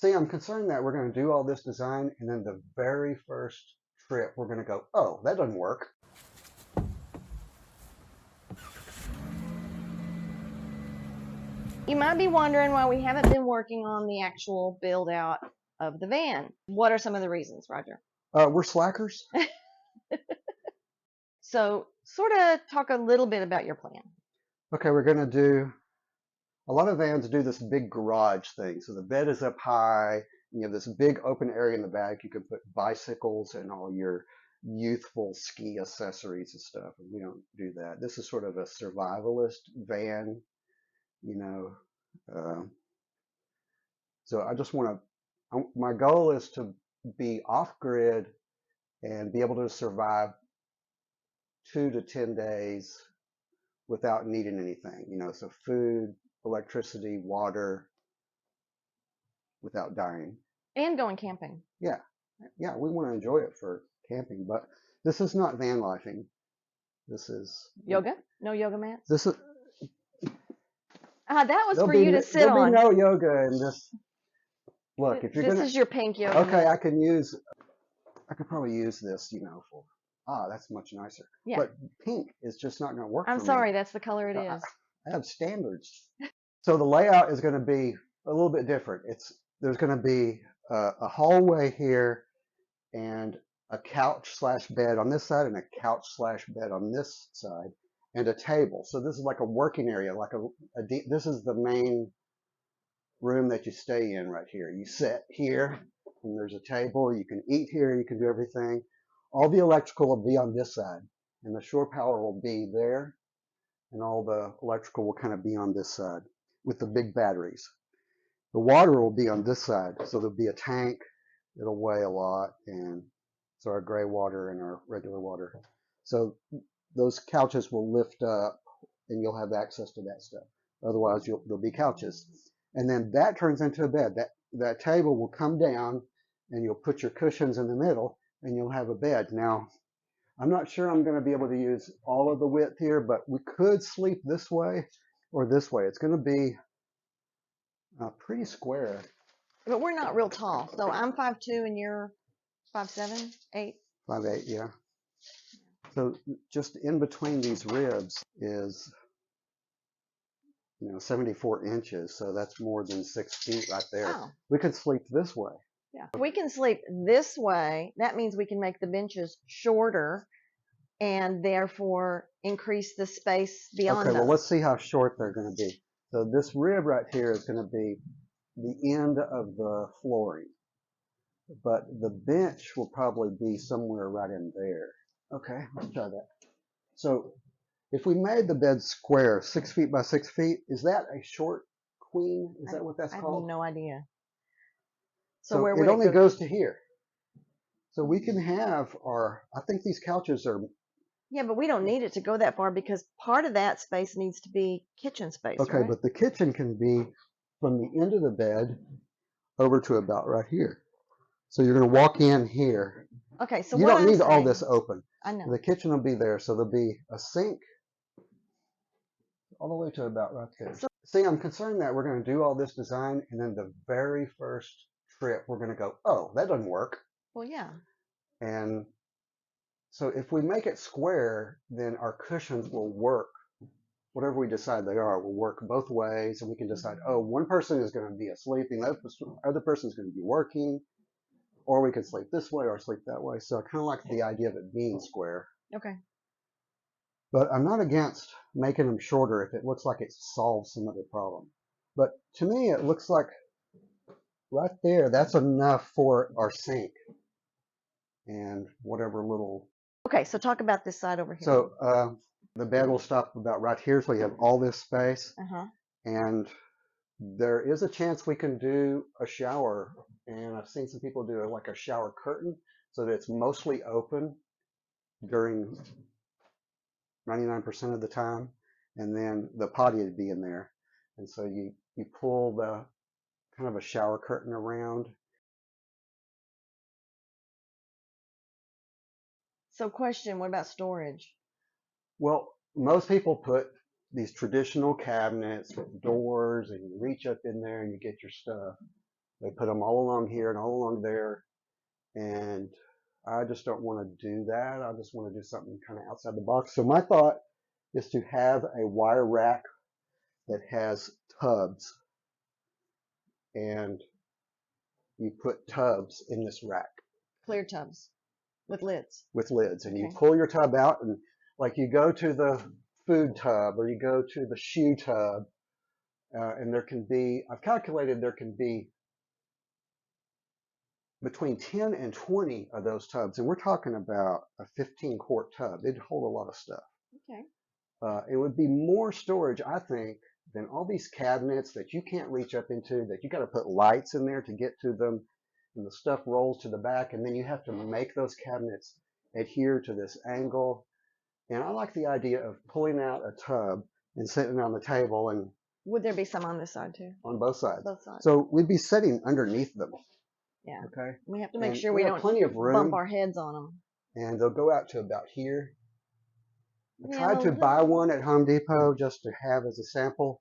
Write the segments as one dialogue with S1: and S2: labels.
S1: See, I'm concerned that we're going to do all this design and then the very first trip we're going to go, oh, that doesn't work.
S2: You might be wondering why we haven't been working on the actual build out of the van. What are some of the reasons, Roger?
S1: We're slackers.
S2: So sort of talk a little bit about your plan.
S1: Okay, we're going to do, a lot of vans do this big garage thing. So the bed is up high, and you have this big open area in the back. You can put bicycles and all your youthful ski accessories and stuff. And we don't do that. This is sort of a survivalist van, you know. So I just want to, my goal is to be off grid and be able to survive 2 to 10 days without needing anything, you know, so food, electricity, water, without dying.
S2: And going camping.
S1: Yeah, we want to enjoy it for camping, but this is not van lifing. This is
S2: yoga. No yoga mats.
S1: This is.
S2: That was for you to sit on.
S1: There'll be no yoga in this. Look, if you're
S2: this is your pink yoga.
S1: Okay, mat. I could probably use this, you know, for. That's much nicer.
S2: Yeah.
S1: But pink is just not going to work.
S2: I'm
S1: for
S2: sorry,
S1: me.
S2: that's the color it is.
S1: I have standards. So the layout is going to be a little bit different. There's going to be a hallway here and a couch/bed on this side and a couch/bed on this side and a table. So this is like a working area, like this is the main room that you stay in right here. You sit here and there's a table. You can eat here. You can do everything. All the electrical will be on this side and the shore power will be there. And all the electrical will kind of be on this side with the big batteries. The water will be on this side, so there'll be a tank. It'll weigh a lot, and so our gray water and our regular water. So those couches will lift up, and you'll have access to that stuff. Otherwise, there'll be couches. And then that turns into a bed. That table will come down, and you'll put your cushions in the middle, and you'll have a bed. Now, I'm not sure I'm going to be able to use all of the width here, but we could sleep this way or this way. It's going to be pretty square.
S2: But we're not real tall. So I'm 5'2" and you're 5'7", 8?
S1: 5'8", yeah. So just in between these ribs is, 74 inches. So that's more than 6 feet right there.
S2: Oh.
S1: We could sleep this way.
S2: Yeah. If we can sleep this way, that means we can make the benches shorter and therefore increase the space beyond
S1: Okay,
S2: those.
S1: well, let's see how short they're going to be. So this rib right here is going to be the end of the flooring, but the bench will probably be somewhere right in there. Okay, let's try that. So if we made the bed square, 6 feet by 6 feet, is that a short queen? Is that what that's called?
S2: I have no idea.
S1: So
S2: where
S1: it only goes to here. So we can have I think these couches are.
S2: Yeah, but we don't need it to go that far because part of that space needs to be kitchen space.
S1: Okay,
S2: right?
S1: but the kitchen can be from the end of the bed over to about right here. So you're going to walk in here.
S2: Okay, so
S1: you don't need all this open.
S2: I know.
S1: The kitchen will be there, so there'll be a sink all the way to about right there. See, I'm concerned that we're going to do all this design, and then the very first trip we're going to go, oh, that doesn't work.
S2: Well, yeah.
S1: And so if we make it square, then our cushions will work. Whatever we decide they are will work both ways, and we can decide, oh, one person is going to be asleep, and the other person is going to be working, or we could sleep this way or sleep that way. So I kind of like the idea of it being square.
S2: Okay.
S1: But I'm not against making them shorter if it looks like it solves some other problem. But to me, it looks like right there, that's enough for our sink and whatever little.
S2: Okay, so talk about this side over here.
S1: So the bed will stop about right here, so you have all this space.
S2: Uh-huh.
S1: And there is a chance we can do a shower, and I've seen some people do like a shower curtain so that it's mostly open during 99% of the time, and then the potty would be in there. And so you pull the kind of a shower curtain around.
S2: So question, what about storage?
S1: Well, most people put these traditional cabinets with doors, and you reach up in there and you get your stuff. They put them all along here and all along there. And I just don't want to do that. I just want to do something kind of outside the box. So my thought is to have a wire rack that has tubs, and you put tubs in this rack.
S2: Clear tubs with lids.
S1: With lids, and
S2: Okay.
S1: you pull your tub out, and like you go to the food tub or you go to the shoe tub, and there can be, I've calculated there can be between 10 and 20 of those tubs, and we're talking about a 15-quart tub. It'd hold a lot of stuff.
S2: Okay.
S1: It would be more storage, I think, than all these cabinets that you can't reach up into, that you got to put lights in there to get to them, and the stuff rolls to the back, and then you have to make those cabinets adhere to this angle. And I like the idea of pulling out a tub and sitting on the table, and
S2: Would there be some on this side too?
S1: on both sides.
S2: Both sides.
S1: So we'd be sitting underneath them.
S2: Yeah.
S1: Okay.
S2: We have to make
S1: And
S2: sure
S1: we
S2: we
S1: have
S2: don't
S1: plenty of room,
S2: bump our heads on them.
S1: and they'll go out to about here. I
S2: Yeah,
S1: tried to buy one at Home Depot just to have as a sample.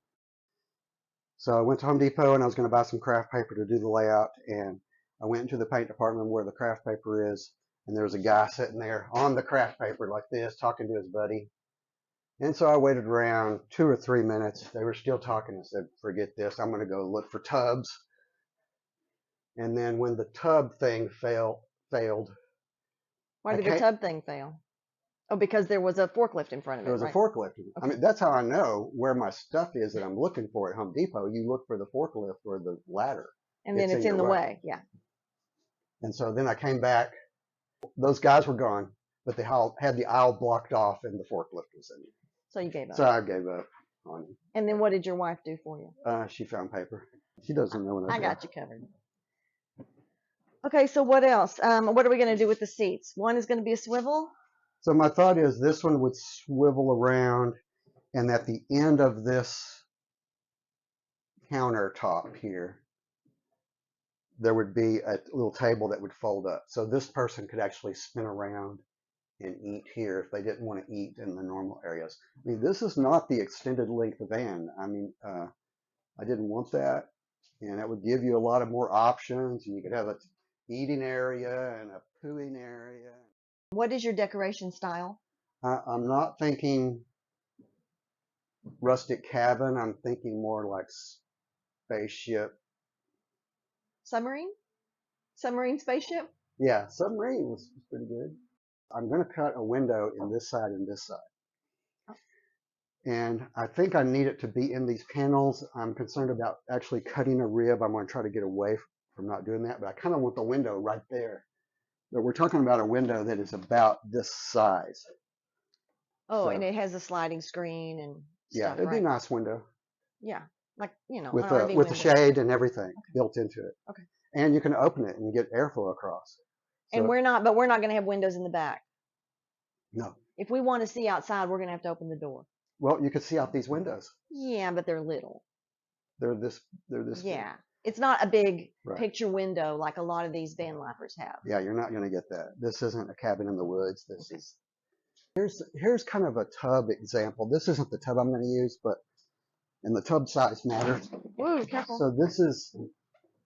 S1: So I went to Home Depot and I was going to buy some craft paper to do the layout, and I went into the paint department where the craft paper is, and there was a guy sitting there on the craft paper like this, talking to his buddy. And so I waited around 2 or 3 minutes. They were still talking. I said, forget this. I'm going to go look for tubs. And then when the tub thing failed,
S2: Why did the tub thing fail? Oh, because there was a forklift in front of it.
S1: there was
S2: right?
S1: a forklift.
S2: Okay.
S1: I mean, that's how I know where my stuff is that I'm looking for at Home Depot. You look for the forklift or the ladder.
S2: And then it's in the way. Yeah.
S1: And so then I came back. Those guys were gone, but they had the aisle blocked off and the forklift was in there.
S2: So you gave up.
S1: So I gave up on it.
S2: And then what did your wife do for you?
S1: She found paper. She doesn't know when
S2: I got you covered. Okay, so what else? What are we going to do with the seats? One is going to be a swivel.
S1: So my thought is this one would swivel around, and at the end of this countertop here, there would be a little table that would fold up. So this person could actually spin around and eat here if they didn't want to eat in the normal areas. I mean, this is not the extended length van. I mean, I didn't want that, and it would give you a lot of more options, and you could have an eating area and a pooing area.
S2: What is your decoration style?
S1: I'm not thinking rustic cabin. I'm thinking more like spaceship.
S2: Submarine? Submarine spaceship?
S1: Yeah, submarine was pretty good. I'm going to cut a window in this side and this side.
S2: Oh.
S1: And I think I need it to be in these panels. I'm concerned about actually cutting a rib. I'm going to try to get away from not doing that, but I kind of want the window right there. But we're talking about a window that is about this size.
S2: Oh,
S1: So,
S2: and it has a sliding screen and
S1: yeah,
S2: stuff,
S1: it'd be
S2: right?
S1: a nice window.
S2: Yeah, like, you know,
S1: With
S2: an RV
S1: a
S2: window.
S1: shade and everything
S2: Okay.
S1: built into it.
S2: Okay.
S1: And you can open it and get airflow across. So,
S2: And we're not going to have windows in the back.
S1: no.
S2: If we want to see outside, we're going to have to open the door.
S1: Well, you could see out these windows.
S2: Yeah, but they're little.
S1: They're this big.
S2: Yeah. It's not a big
S1: Right.
S2: picture window like a lot of these van lifers have.
S1: Yeah, you're not going to get that. This isn't a cabin in the woods. This is. Here's kind of a tub example. This isn't the tub I'm going to use, but and the tub size matters.
S2: Woo, careful.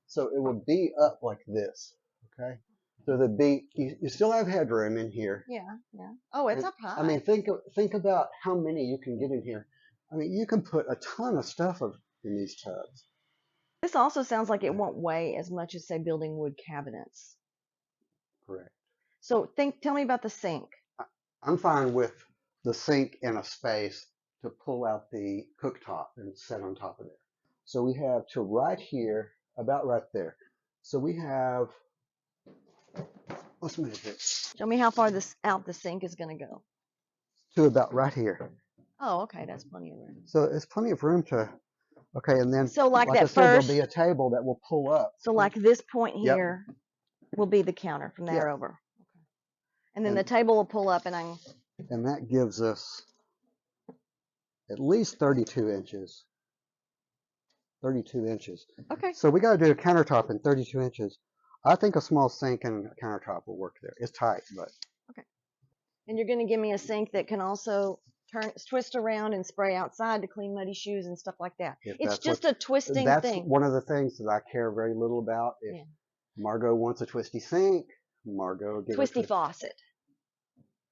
S1: So it would be up like this. Okay. So you still have headroom in here.
S2: Yeah, yeah. Oh, it's
S1: And,
S2: up high.
S1: I mean, think about how many you can get in here. I mean, you can put a ton of stuff in these tubs.
S2: This also sounds like it won't weigh as much as, say, building wood cabinets.
S1: Correct.
S2: So tell me about the sink.
S1: I'm fine with the sink in a space to pull out the cooktop and set on top of it. So we have to right here, about right there. So we have, let's move it
S2: Show me how far out the sink is going to go.
S1: to about right here.
S2: Oh, okay, that's plenty of room.
S1: So it's plenty of room to, okay, and then
S2: So like
S1: I
S2: that
S1: said,
S2: first,
S1: there'll be a table that will pull up.
S2: so like this point
S1: Yep.
S2: here will be the counter from there
S1: Yeah.
S2: over. Okay. And then
S1: And-
S2: the table will pull up and
S1: And that gives us at least 32 inches. 32 inches.
S2: okay.
S1: So we got to do a countertop in 32 inches. I think a small sink and a countertop will work there. It's tight, but
S2: And you're going to give me a sink that can also twist around and spray outside to clean muddy shoes and stuff like that.
S1: If
S2: It's
S1: that's
S2: just a twisting
S1: that's
S2: thing.
S1: one of the things that I care very little about. If
S2: Yeah.
S1: Margo wants a twisty sink, Margo get
S2: Twisty
S1: a
S2: faucet.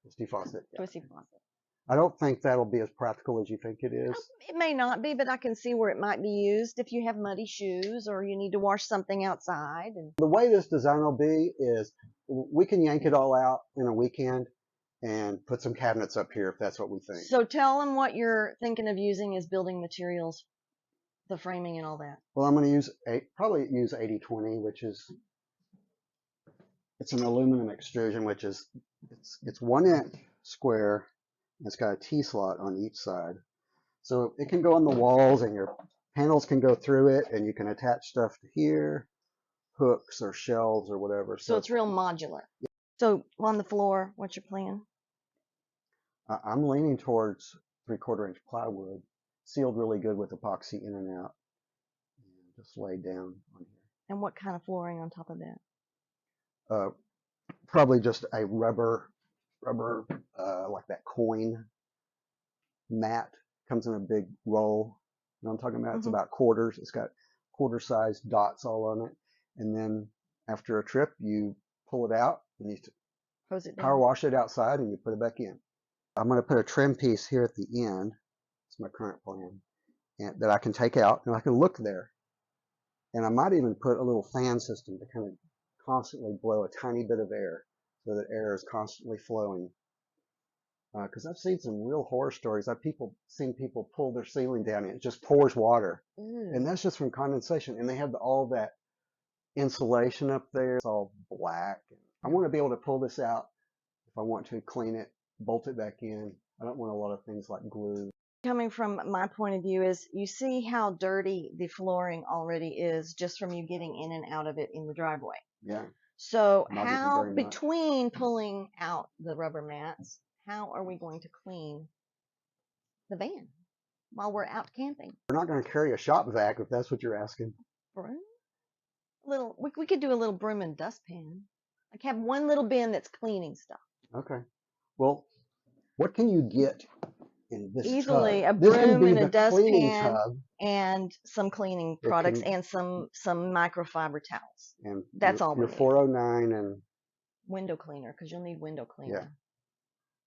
S1: twisty faucet. Yeah.
S2: Twisty faucet.
S1: I don't think that'll be as practical as you think it is.
S2: It may not be, but I can see where it might be used if you have muddy shoes or you need to wash something outside. And
S1: the way this design will be is we can yank it all out in a weekend and put some cabinets up here if that's what we think.
S2: so tell them what you're thinking of using as building materials, the framing and all that.
S1: Well, I'm going to use probably use 80/20, which is it's an aluminum extrusion, which is it's 1 inch square. And it's got a T-slot on each side, so it can go on the walls, and your panels can go through it, and you can attach stuff to here, hooks or shelves or whatever.
S2: So it's real modular. So on the floor, what's your plan?
S1: I'm leaning towards 3/4 inch plywood, sealed really good with epoxy in and out, and just laid down on here.
S2: And what kind of flooring on top of that?
S1: Probably just a rubber, like that coin mat. Comes in a big roll. You know what I'm talking about? It's about quarters. It's got quarter-sized dots all on it. And then after a trip, you pull it out and you
S2: Hose it down.
S1: power wash it outside and you put it back in. I'm going to put a trim piece here at the end. It's my current plan. And that I can take out and I can look there. And I might even put a little fan system to kind of constantly blow a tiny bit of air so that air is constantly flowing. Because I've seen some real horror stories. I've seen people pull their ceiling down and it just pours water. And that's just from condensation. And they have all that insulation up there. It's all black. I want to be able to pull this out if I want to, clean it, bolt it back in. I don't want a lot of things like glue.
S2: Coming from my point of view is you see how dirty the flooring already is just from you getting in and out of it in the driveway.
S1: Yeah.
S2: So
S1: Not even
S2: how,
S1: very much.
S2: between pulling out the rubber mats, how are we going to clean the van while we're out camping?
S1: We're not going to carry a shop vac if that's what you're asking.
S2: Broom? We could do a little broom and dustpan. Like have one little bin that's cleaning stuff.
S1: Okay. Well, what can you get in this
S2: Easily
S1: tub?
S2: a
S1: This can
S2: broom
S1: be
S2: and a
S1: the cleaning
S2: dustpan
S1: tub.
S2: And some cleaning
S1: It
S2: products
S1: can-
S2: and some microfiber towels.
S1: And
S2: That's all we
S1: your
S2: need.
S1: 409 and
S2: Window cleaner, because you'll need window cleaner.
S1: Yeah.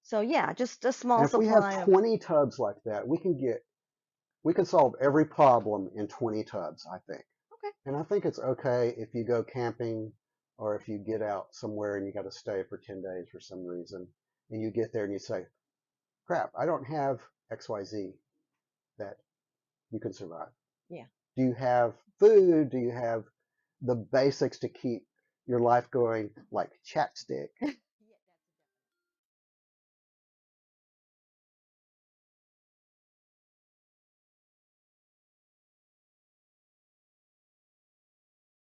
S2: So yeah, just a small
S1: and if we
S2: supply
S1: have
S2: of
S1: 20 tubs like that, we can solve every problem in 20 tubs, I think.
S2: Okay.
S1: And I think it's okay if you go camping or if you get out somewhere and you got to stay for 10 days for some reason, and you get there and you say, crap, I don't have XYZ that you can survive.
S2: Yeah.
S1: Do you have food? Do you have the basics to keep your life going, like chapstick?